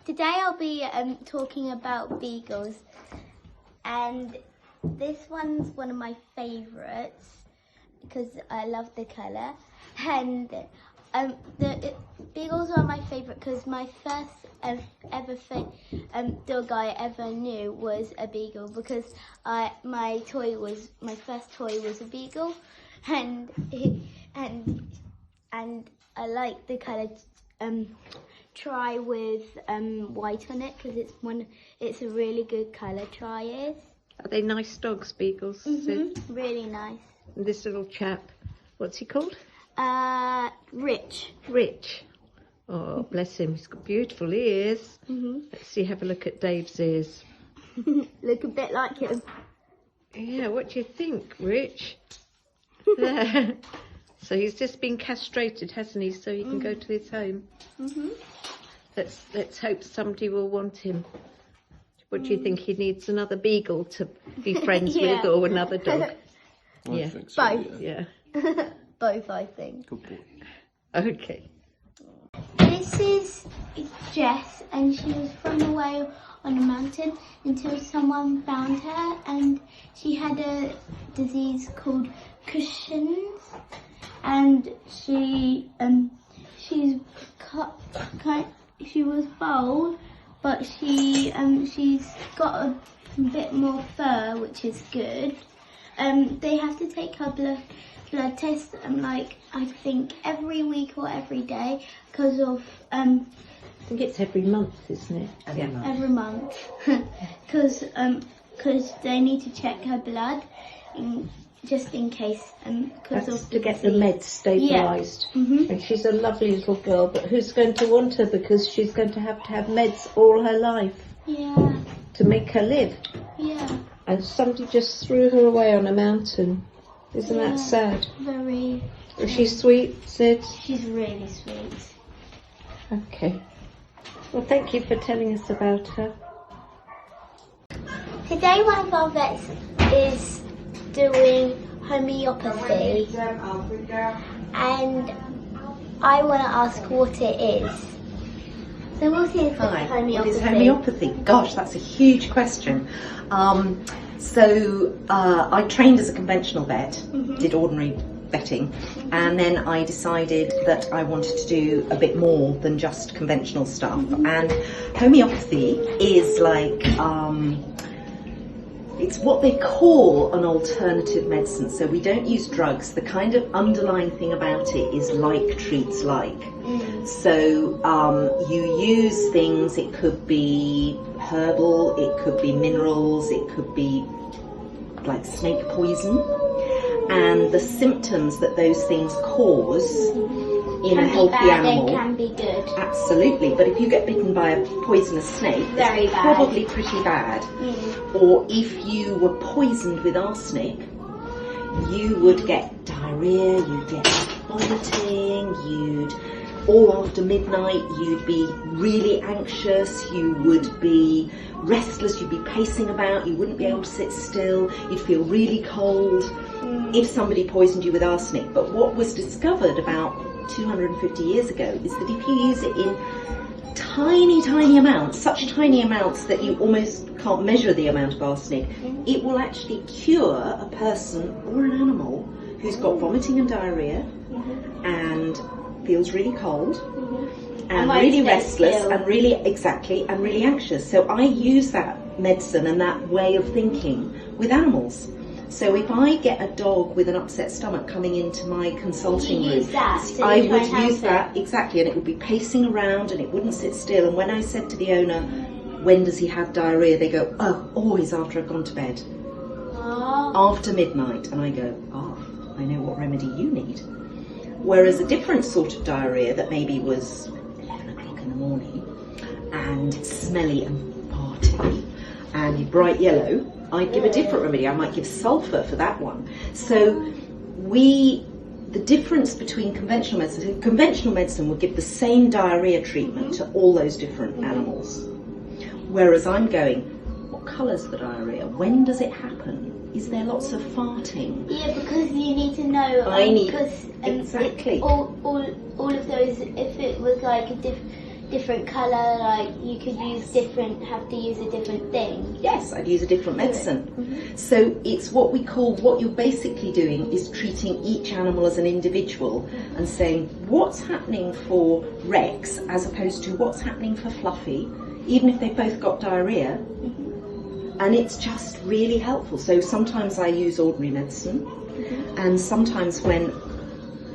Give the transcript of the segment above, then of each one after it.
Today I'll be talking about beagles, and this one's one of my favourites because I love the colour. And the beagles are my favourite because my first dog I ever knew was a beagle, because my first toy was a beagle, and I like the colour. Try with white on it because it's a really good colour. Try it. Are they nice dogs, beagles? Really nice. And this little chap, what's he called? Rich. Rich. Oh, bless him. He's got beautiful ears. Let's see, have a look at Dave's ears. Look a bit like him. Yeah, what do you think, Rich? There. So he's just been castrated, hasn't he? So he can go to his home. Let's hope somebody will want him. What do you think? He needs another beagle to be friends with, or another dog? I think so, Both. Yeah. Both, I think. Good boy. Okay. This is Jess, and she was thrown away on a mountain until someone found her, and she had a disease called Cushing's, and she was bold, but she's got a bit more fur, which is good. They have to take her blood test, I think every week or every day, because of I think it's every month, isn't it? every month, because they need to check her blood, just in case, because That's of to get the meds stabilised. And she's a lovely little girl, but who's going to want her, because she's going to have meds all her life to make her live. And somebody just threw her away on a mountain. Isn't that sad? Very. Is she sweet, Sid? She's really sweet. Okay. Well, thank you for telling us about her. Today one of our vets is doing homeopathy, and I want to ask what it is. So what is homeopathy? What is homeopathy? Gosh, that's a huge question. I trained as a conventional vet, did ordinary vetting, and then I decided that I wanted to do a bit more than just conventional stuff. And homeopathy is like, it's what they call an alternative medicine. So we don't use drugs. The kind of underlying thing about it is like treats like. So you use things, it could be herbal, it could be minerals, it could be like snake poison. And the symptoms that those things cause in a healthy animal can be good. Absolutely, but if you get bitten by a poisonous snake, it's probably pretty bad. Or if you were poisoned with arsenic, you would get diarrhea, you'd get vomiting, all after midnight, you'd be really anxious, you would be restless, you'd be pacing about, you wouldn't be able to sit still, you'd feel really cold if somebody poisoned you with arsenic. But what was discovered about 250 years ago is that if you use it in tiny amounts, such tiny amounts that you almost can't measure the amount of arsenic, it will actually cure a person or an animal who's got vomiting and diarrhea and feels really cold and really restless and really anxious. So I use that medicine and that way of thinking with animals. So if I get a dog with an upset stomach coming into my consulting room, I would use that, exactly, and it would be pacing around and it wouldn't sit still. And when I said to the owner, when does he have diarrhea? They go, oh, always after I've gone to bed. After midnight. And I go, I know what remedy you need. Whereas a different sort of diarrhea that maybe was 11 o'clock in the morning and smelly and farty and bright yellow, I'd give a different remedy. I might give sulphur for that one. So the difference between conventional medicine would give the same diarrhea treatment to all those different animals. Whereas I'm going, what colour's the diarrhea? When does it happen? Is there lots of farting? Yeah, because you need to know. Exactly. All of those. If it was like different colour, like you could have to use a different thing? Yes, I'd use a different medicine. So it's what you're basically doing is treating each animal as an individual and saying what's happening for Rex as opposed to what's happening for Fluffy, even if they've both got diarrhea. And it's just really helpful. So sometimes I use ordinary medicine, and sometimes when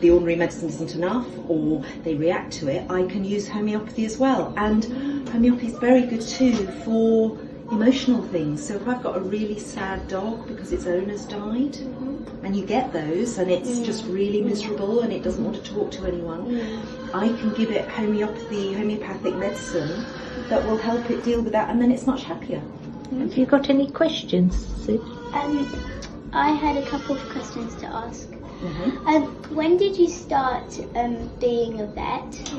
the ordinary medicine isn't enough or they react to it, I can use homeopathy as well. And homeopathy is very good too for emotional things. So if I've got a really sad dog because its owner's died, and you get those and it's just really miserable and it doesn't want to talk to anyone, I can give it homeopathic medicine that will help it deal with that, and then it's much happier. Have you got any questions, Sid? I had a couple of questions to ask. When did you start being a vet?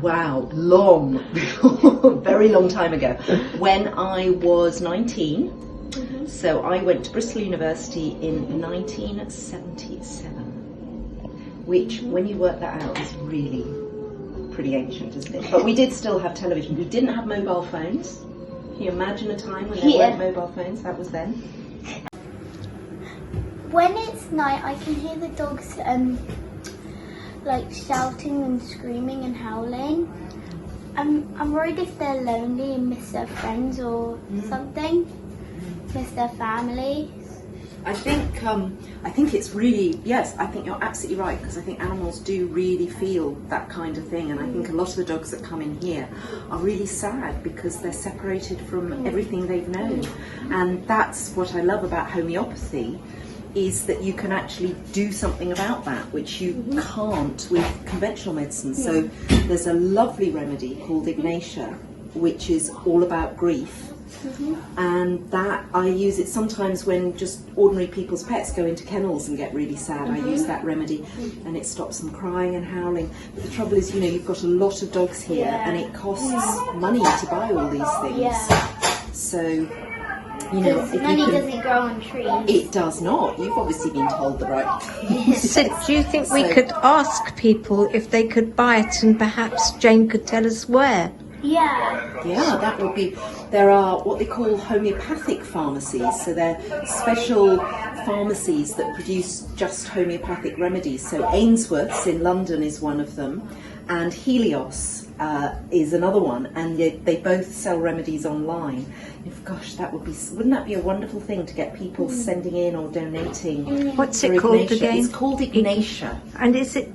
Wow, very long time ago. When I was 19, so I went to Bristol University in 1977, which when you work that out is really pretty ancient, isn't it? But we did still have television. We didn't have mobile phones. Can you imagine a time when there weren't mobile phones? That was then. When it's night, I can hear the dogs like shouting and screaming and howling. I'm worried if they're lonely and miss their friends or something, miss their family. I think it's really, yes, I think you're absolutely right, because I think animals do really feel that kind of thing, and I think a lot of the dogs that come in here are really sad because they're separated from everything they've known. And that's what I love about homeopathy, is that you can actually do something about that, which you can't with conventional medicine. So there's a lovely remedy called Ignatia, which is all about grief. And that I use it sometimes when just ordinary people's pets go into kennels and get really sad. I use that remedy and it stops them crying and howling. But the trouble is, you've got a lot of dogs here and it costs money to buy all these things. So, if money doesn't grow on trees. It does not. You've obviously been told the right thing. So do you think we could ask people if they could buy it, and perhaps Jane could tell us where? Yeah, that would be. There are what they call homeopathic pharmacies. So they're special pharmacies that produce just homeopathic remedies. So Ainsworth's in London is one of them, and Helios is another one, and they both sell remedies online. Gosh, wouldn't that be a wonderful thing to get people sending in or donating? What's it called again? It's called Ignatia. And is it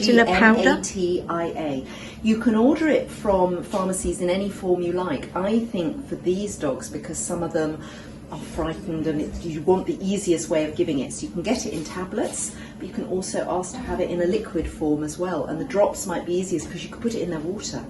in a powder? Ignatia. You can order it from pharmacies in any form you like. I think for these dogs, because some of them are frightened and you want the easiest way of giving it, so you can get it in tablets, but you can also ask to have it in a liquid form as well, and the drops might be easiest because you could put it in their water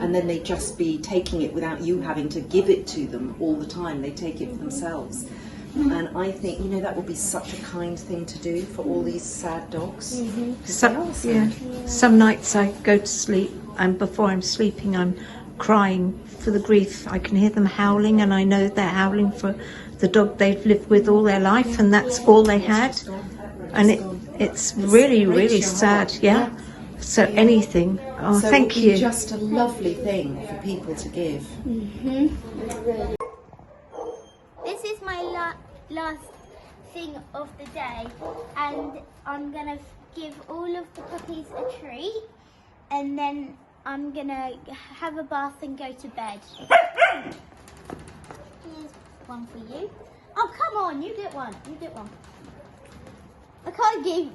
and then they'd just be taking it without you having to give it to them all the time. They take it for themselves. And I think, that would be such a kind thing to do for all these sad dogs. Some nights I go to sleep, and before I'm sleeping I'm crying for the grief. I can hear them howling, and I know they're howling for the dog they've lived with all their life, and that's all they had. And it's really, really sad, So anything. Oh, so thank you. Just a lovely thing for people to give. This is my last thing of the day, and I'm gonna give all of the puppies a treat, and then I'm gonna have a bath and go to bed. Here's one for you. Oh, come on, you get one. I can't give.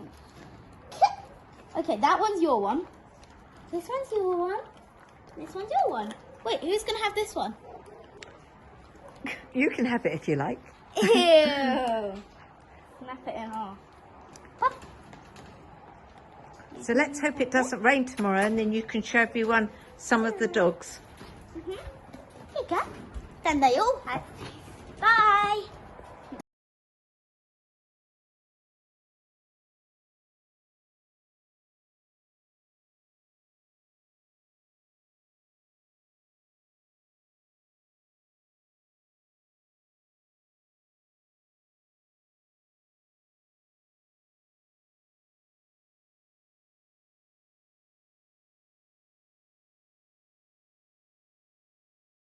Okay, that one's your one. This one's your one. This one's your one. Wait, who's gonna have this one? You can have it if you like. Ew. Snap it in half. Pop. So let's hope it doesn't rain tomorrow, and then you can show everyone some of the dogs. Here you go. Then they all have. Bye.